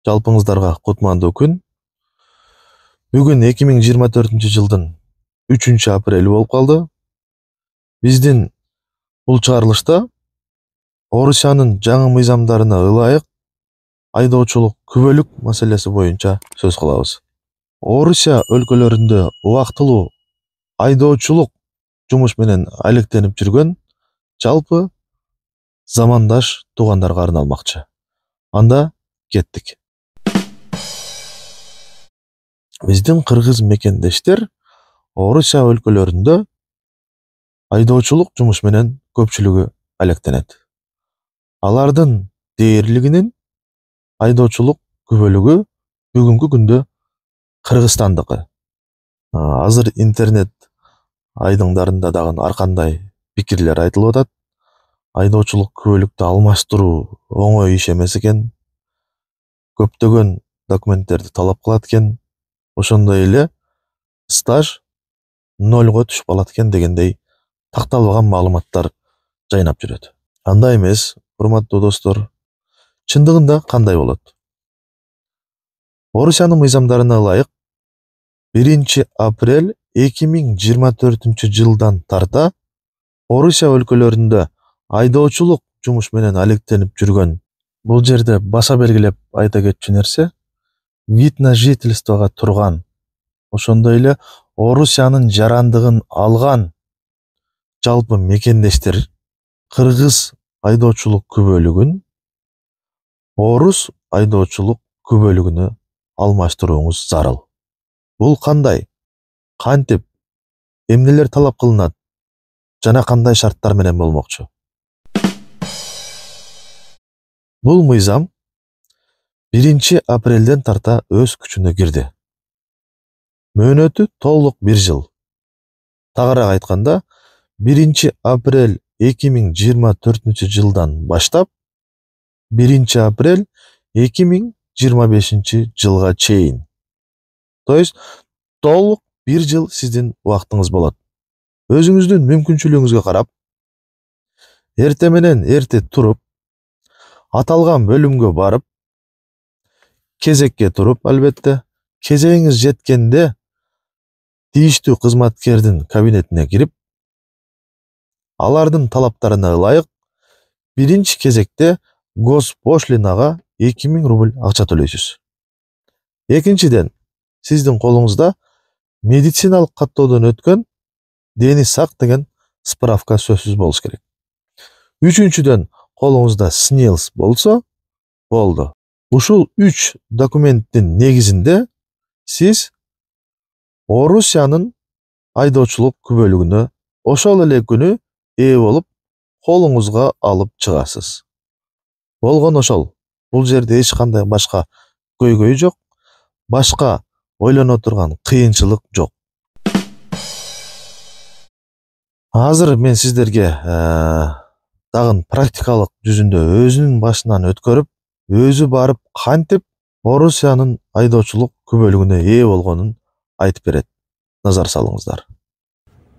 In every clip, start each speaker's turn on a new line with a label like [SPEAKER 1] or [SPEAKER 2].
[SPEAKER 1] Жалпыңыздарга кутмандуу күн. Бүгүн 2024-жылдын 3-апрели болуп калды. Биздин бул чыгарылышта Орусиянын жаңы мыйзамдарына ылайык айдоочулук күбөлүк маселеси боюнча сөз кылабыз. Орусия өлкөлөрүндө убактылуу айдоочулук жумуш менен алектенип жүргөн жалпы замандаш туугандарга арналмакчы. Анда кеттик. Биздин кыргыз мекендештер Орусия өлкөлөрүндө айдоочулук жумуш менен көпчүлүгү алектенет. Алардын дээрлигинин айдоочулук күбөлүгү бүгүнкү күндө Кыргызстандыкы. Азыр интернет айдыңдарында дагы ар кандай пикирлер айтылып атат. Айдоочулук күбөлүктү алмаштыруу оңой иш эмес экен. Көптөгөн документтерди талап кылат экен. Ошондой эле стаж 0 түшүп калат экен дегендей такталбаган маалыматтар жайнап жүрөт. Андай эмес, урматтуу достор. Чындыгында кандай болот? Орусиянын мыйзамдарына ылайык 1-апрель 2024-жылдан тарта Орусия өлкөлөрүндө айдоочулук жумуш менен алектенип жүргөн, бул жерде баса белгилеп айта кетчү нерсе, вид на жительствого турган, ошондой эле Орусиянын жарандыгын алган жалпы мекендештер кыргыз айдоочулук күбөлүгүн орус айдоочулук күбөлүгүнө алмаштырууңуз зарыл. Бул кандай? Кантип? Эмнелер талап кылынат? Жана кандай шарттар менен болмокчу? Бул мыйзам 1-апрелден тарта өз күчүнө кирди. Мөөнөтү толук 1 жыл. Тагыраак айтканда, 1-апрель 2024-жылдан баштап 1-апрель 2025-жылга чейин. То есть толук 1 жыл сиздин убактыңыз болот. Өзүңүздүн мүмкүнчүлүгүңүзгө карап, эрте менен эрте туруп, аталган бөлүмгө барып, кезекке туруп, албетте, кезегиңиз жеткенде тийиштүү кызматкердин кабинетине кирип, алардын талаптарына ылайык 1-чи кезекте госпошлинага 2000 рубль акча төлөйсүз. Экинчиден, сиздин колуңузда медициналык каттоодон өткөн дени сак деген справка сөзсүз болуш керек. Үчүнчүдөн, колуңузда СНИЛС болсо, болду. Ушул 3 документтин негизинде сиз Орусиянын айдоочулук күбөлүгүнө ошол эле күнү ээ болуп, колуңузга алып чыгасыз. Болгон ошол. Бул жерде эч кандай башка көйгөй жок, башка ойлоно турган кыйынчылык жок. Азыр мен сиздерге дагы практикалык жүзүндө өзүнүн башынан өткөрүп, өзү барып кантип Орусиянын айдоочулук күбөлүгүнө ээ болгонун айтып берет. Назар салыңыздар.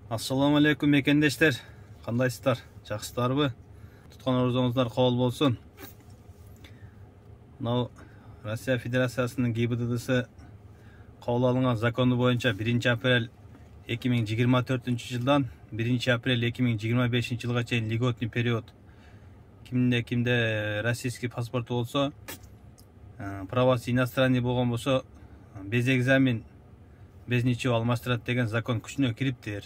[SPEAKER 2] Ассаламу алейкум мекендештер. Кандайсыздар? Жакшысыздарбы? Туткан орозоңуздар кабыл болсун. Мына Россия Федерациясынын ГИБДДсы кабыл алынган закону боюнча 1-апрель 2024-жылдан 1-апрель 2025-жылга чейин льготный период кимде российский паспорту болсо, правасы иностранный болгон болсо, без экзамен, без ничего алмаштырат деген закон күчүнө кириптир.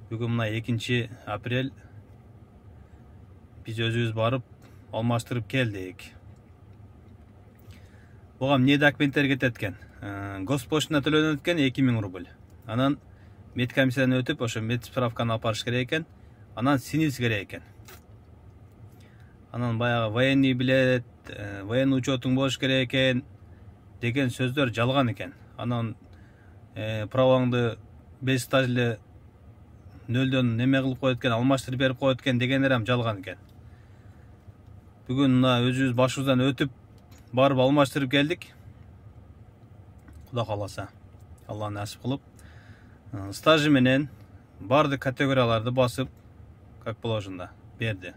[SPEAKER 2] Бүгүн мына 2-апрель биз өзүбүз барып алмаштырып келдик. Буга эмне документтер кетет экен? Госпошлина төлөнөт экен 2000 рубль. Анан медкомиссиядан өтүп, ошо медсправканы алып барыш керек экен. Анан СНИЛС керек экен. Анан баягы военный билет, военный учетуң болуш керек экен деген сөздөр жалган экен. Анан праваңды без стаж эле 0дон неме кылып коет экен, алмаштырып берип коет экен дегендер ham жалган экен. Бүгүн мына өзүбүз башыбыздан өтүп барып алмаштырып келдик. Кудай кааласа, Алла насип кылып, стажы менен бардык категорияларды басып, как положено, берди.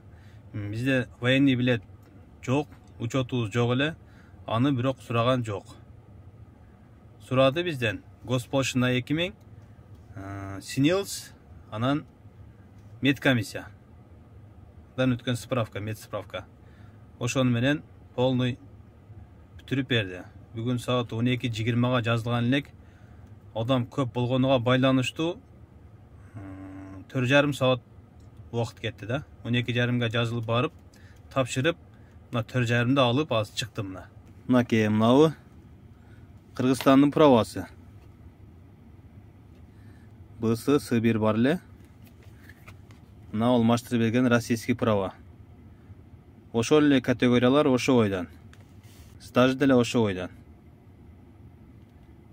[SPEAKER 2] Бизде военный билет жок, учетубуз жок эле. аны бирок сураган жок. Сурады бизден Госпошина 2000, Синилс, анан медкомиссиядан өткөн справка, медсправка. Ошону менен полный бүтүрүп берди. Бүгүн саат 12:20 жазылган элек. Адам көп болгонуга байланыштуу 4,5 саат убакыт кетти да. 12:30 жазылып барып, тапшырып, мына 4,5 алып азыр чыктым мына. Мынакей мынабы Кыргызстандын правасы. БС Сыбир бар эле. Мына алмаштырып берген российский права. Ошол эле категориялар ошо бойдан. Стаж деле ошо бойдан.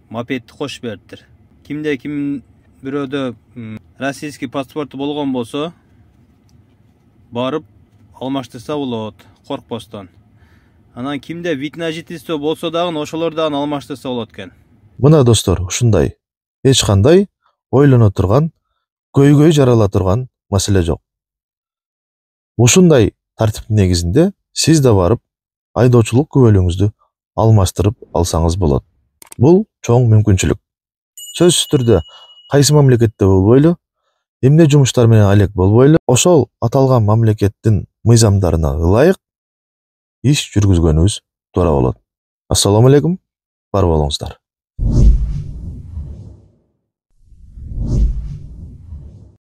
[SPEAKER 2] Мопедти кошуп бериптир. Кимде ким бирөөдө российский паспорту болгон болсо, барып алмаштырса болот, коркпостон. Анан кимде вид на жительство болсо дагы ошолор дагы алмаштырса болот экен.
[SPEAKER 1] Мына достор, ушундай эч кандай ойлоно турган, көйгөй жарала турган маселе жок. Ушундай тартиптин негизинде сиз да барып айдоочулук күбөлүгүңүздү алмаштырып алсаңыз болот. Бул чоң мүмкүнчүлүк. Сөзсүз түрдө кайсы мамлекетте болбойлу, эмне жумуштар менен алек болбойлу, ошол аталган мамлекеттин мыйзамдарына ылайык иш жүргүзгөнүбүз туура болот. Ассаламу алейкум, бар болуңуздар.